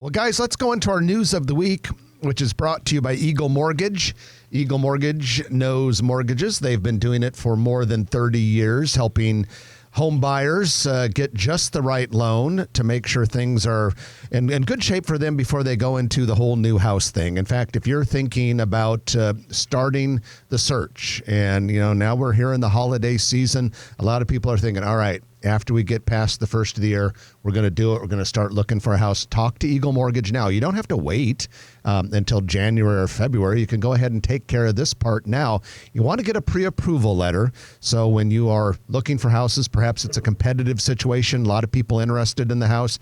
Well, guys, let's go into our news of the week, which is brought to you by Eagle Mortgage. Eagle Mortgage knows mortgages. They've been doing it for more than 30 years, helping home buyers get just the right loan to make sure things are in good shape for them before they go into the whole new house thing. In fact, if you're thinking about starting the search, and now we're here in the holiday season, a lot of people are thinking, all right, after we get past the first of the year, we're going to do it. We're going to start looking for a house. Talk to Eagle Mortgage now. You don't have to wait until January or February. You can go ahead and take care of this part now. You want to get a pre-approval letter. So when you are looking for houses, perhaps it's a competitive situation, a lot of people interested in the house.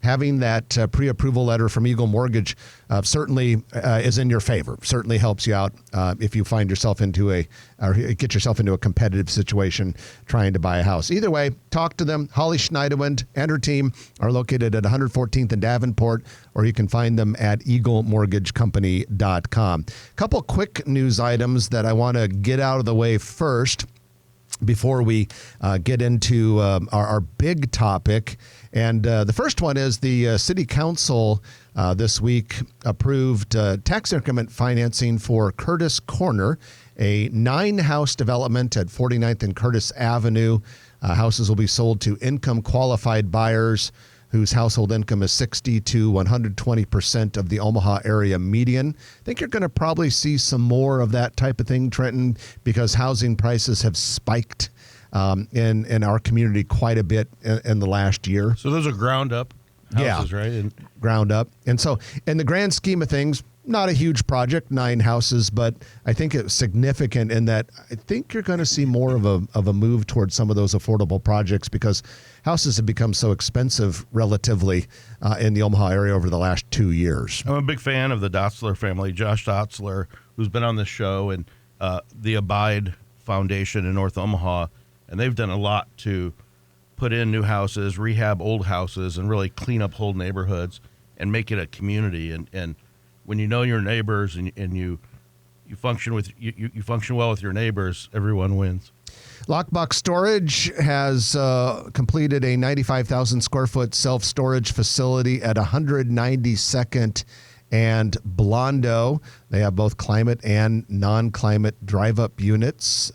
Having that pre-approval letter from Eagle Mortgage certainly is in your favor. Certainly helps you out if you find yourself get yourself into a competitive situation trying to buy a house. Either way, talk to them. Holly Schneiderwind and her team are located at 114th and Davenport, or you can find them at eaglemortgagecompany.com. A couple quick news items that I want to get out of the way first before we get into our big topic. And the first one is the City Council this week approved tax increment financing for Curtis Corner, a 9-house development at 49th and Curtis Avenue. Houses will be sold to income-qualified buyers whose household income is 60 to 120% of the Omaha area median. I think you're going to probably see some more of that type of thing, Trenton, because housing prices have spiked in our community quite a bit in the last year. So those are ground up houses, right? Ground up. And so in the grand scheme of things, not a huge project, 9 houses, but I think it's significant in that I think you're going to see more of a move towards some of those affordable projects because houses have become so expensive relatively in the Omaha area over the last 2 years. I'm a big fan of the Dotzler family, Josh Dotzler, who's been on this show, and the Abide Foundation in North Omaha, and they've done a lot to put in new houses, rehab old houses, and really clean up whole neighborhoods and make it a community. And when you know your neighbors and you function you function well with your neighbors, everyone wins. Lockbox Storage has completed a 95,000 square foot self-storage facility at 192nd and Blondo. They have both climate and non-climate drive-up units,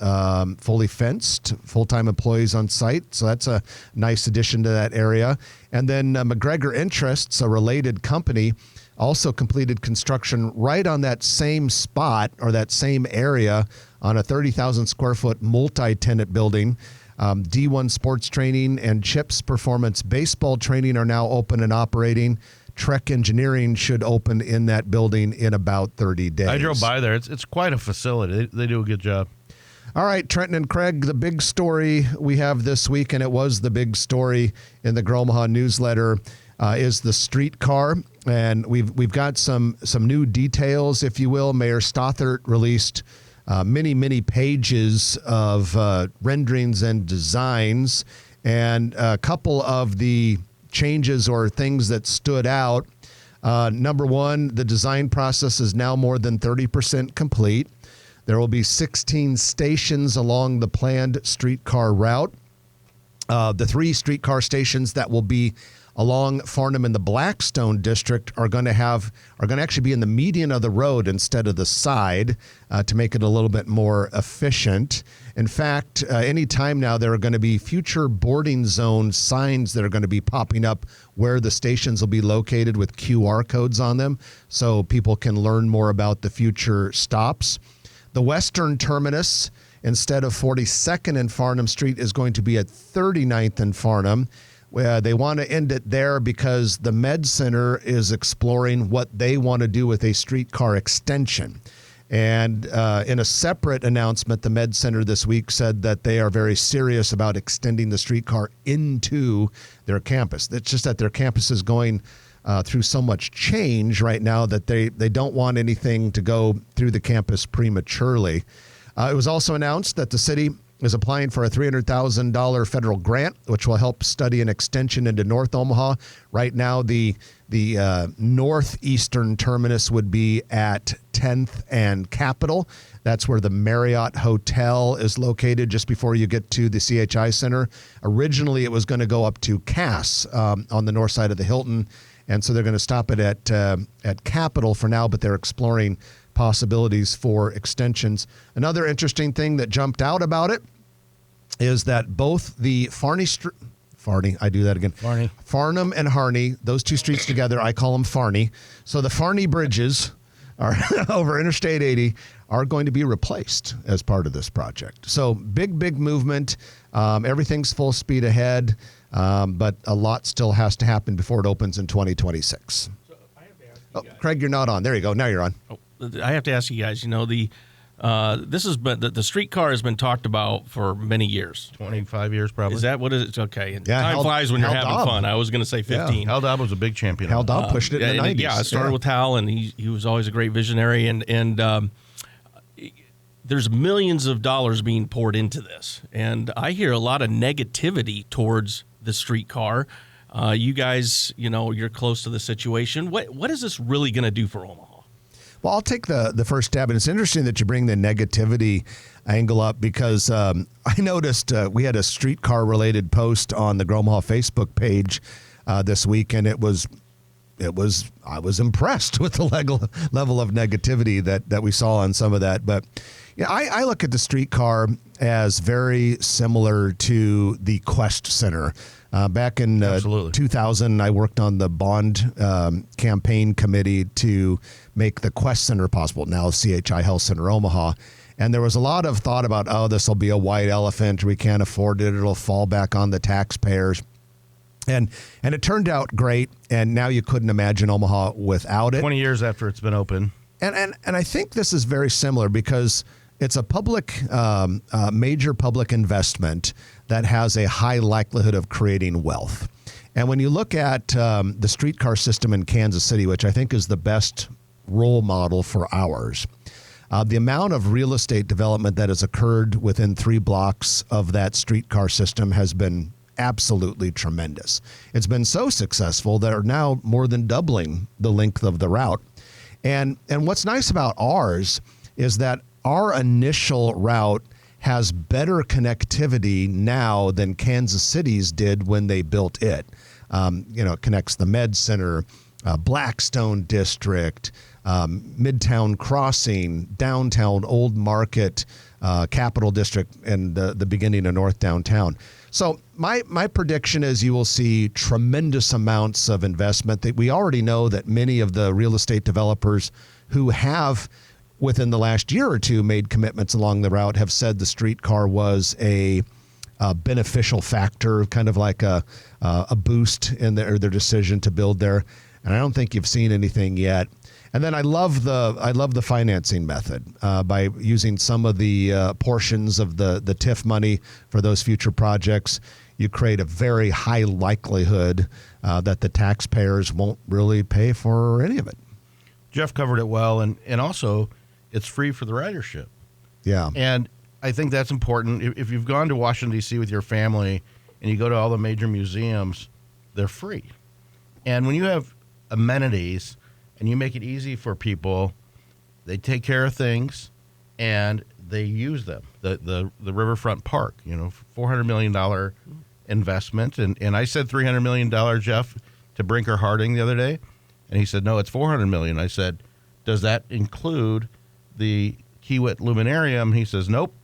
fully fenced, full-time employees on site. So that's a nice addition to that area. And then McGregor Interests, a related company, also completed construction right on that same spot or that same area on a 30,000 square foot multi-tenant building. D1 Sports Training and Chips Performance Baseball Training are now open and operating. Trek Engineering should open in that building in about 30 days. I drove by there. It's quite a facility. They do a good job. All right, Trenton and Craig, the big story we have this week, and it was the big story in the Gromaha newsletter, is the streetcar. And we've got some new details, if you will. Mayor Stothert released many pages of renderings and designs, and a couple of the changes or things that stood out. Number one, the design process is now more than 30% complete. There will be 16 stations along the planned streetcar route. The 3 streetcar stations that will be along Farnham and the Blackstone district are going to actually be in the median of the road instead of the side to make it a little bit more efficient. In fact, anytime now there are going to be future boarding zone signs that are going to be popping up where the stations will be located with QR codes on them so people can learn more about the future stops. The western terminus, instead of 42nd and Farnham Street, is going to be at 39th and Farnham. They want to end it there because the Med Center is exploring what they want to do with a streetcar extension. And in a separate announcement, the Med Center this week said that they are very serious about extending the streetcar into their campus. It's just that their campus is going through so much change right now that they don't want anything to go through the campus prematurely. It was also announced that the city is applying for a $300,000 federal grant, which will help study an extension into North Omaha. Right now, the northeastern terminus would be at 10th and Capitol. That's where the Marriott Hotel is located just before you get to the CHI Center. Originally, it was going to go up to Cass on the north side of the Hilton. and so they're going to stop it at Capitol for now, but they're exploring possibilities for extensions. Another interesting thing that jumped out about it is that both the I do that again. Farnham and Harney, those two streets together, I call them Farney. So the Farney bridges are over Interstate 80 are going to be replaced as part of this project. So big movement. Everything's full speed ahead, but a lot still has to happen before it opens in 2026. So I have to ask you guys. Craig, you're not on. There you go. Now you're on. I have to ask you guys. This has been the streetcar has been talked about for many years. 25 years probably. Is that what it is? Okay. And Yeah, time flies when you're Hal having Dobb. fun. I was going to say 15. Hal Dobb was a big champion. Hal Dobb pushed it in the 90s. Yeah, I started with Hal, and he was always a great visionary. And there's millions of dollars being poured into this, and I hear a lot of negativity towards the streetcar. You guys, you're close to the situation. What is this really going to do for Omaha? Well, I'll take the first stab, and it's interesting that you bring the negativity angle up because I noticed we had a streetcar-related post on the Gromaha Facebook page this week, and I was impressed with the level of negativity that we saw on some of that. But yeah, I look at the streetcar as very similar to the Quest Center. Back in 2000, I worked on the bond campaign committee to make the Quest Center possible, now CHI Health Center Omaha. And there was a lot of thought about, this will be a white elephant. We can't afford it. It'll fall back on the taxpayers. And it turned out great. And now you couldn't imagine Omaha without it. 20 years after it's been open. And I think this is very similar because it's a public, major public investment that has a high likelihood of creating wealth. And when you look at the streetcar system in Kansas City, which I think is the best role model for ours, the amount of real estate development that has occurred within 3 blocks of that streetcar system has been absolutely tremendous. It's been so successful that are now more than doubling the length of the route. And what's nice about ours is that our initial route has better connectivity now than Kansas City's did when they built it. It connects the Med Center, Blackstone District, Midtown Crossing, downtown Old Market, Capital District, and the beginning of North Downtown. So my prediction is you will see tremendous amounts of investment. That we already know that many of the real estate developers who have within the last year or two made commitments along the route have said the streetcar was a beneficial factor, kind of like a boost in their decision to build there. And I don't think you've seen anything yet. And then I love the financing method by using some of the portions of the TIF money for those future projects. You create a very high likelihood that the taxpayers won't really pay for any of it. Jeff covered it well, and also it's free for the ridership. Yeah. And I think that's important. If you've gone to Washington, D.C. with your family and you go to all the major museums, they're free. And when you have amenities and you make it easy for people, they take care of things and they use them. The Riverfront Park, $400 million investment. And I said $300 million, Jeff, to Brinker Harding the other day. And he said, no, it's $400 million. I said, does that include the Kiewit Luminarium? He says, nope.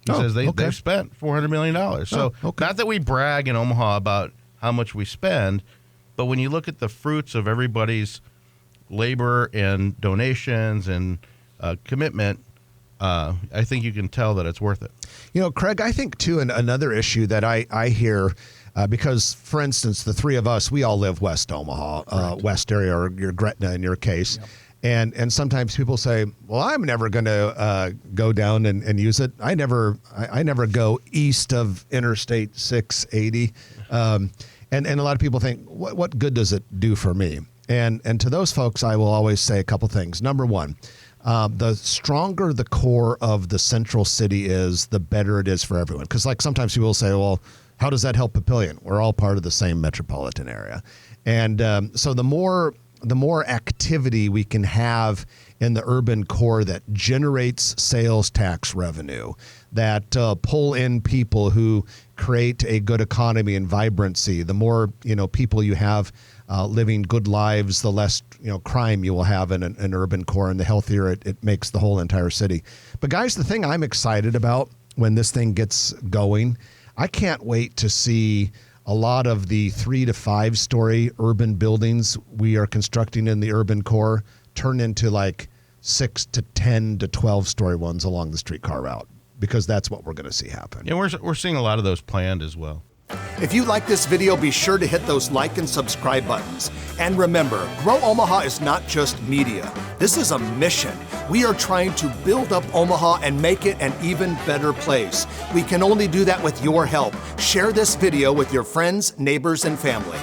He says they've spent $400 million. So not that we brag in Omaha about how much we spend, but when you look at the fruits of everybody's labor and donations and commitment, I think you can tell that it's worth it. Craig, I think, too, another issue that I hear, because, for instance, the three of us, we all live West Omaha, West area, or your Gretna in your case. Yep. And sometimes people say, well, I'm never going to go down and use it. I never go east of Interstate 680. And a lot of people think, what good does it do for me? And to those folks, I will always say a couple things. Number one, the stronger the core of the central city is, the better it is for everyone. Because sometimes people will say, well, how does that help Papillion? We're all part of the same metropolitan area. And so the more activity we can have in the urban core that generates sales tax revenue, that pull in people who create a good economy and vibrancy, the more people you have living good lives, the less crime you will have in an urban core, and the healthier it makes the whole entire city. But guys, the thing I'm excited about when this thing gets going, I can't wait to see a lot of the 3 to 5 story urban buildings we are constructing in the urban core turn into like 6 to 10 to 12 story ones along the streetcar route, because that's what we're going to see happen. Yeah, we're seeing a lot of those planned as well. If you like this video, be sure to hit those like and subscribe buttons. And remember, Grow Omaha is not just media. This is a mission. We are trying to build up Omaha and make it an even better place. We can only do that with your help. Share this video with your friends, neighbors, and family.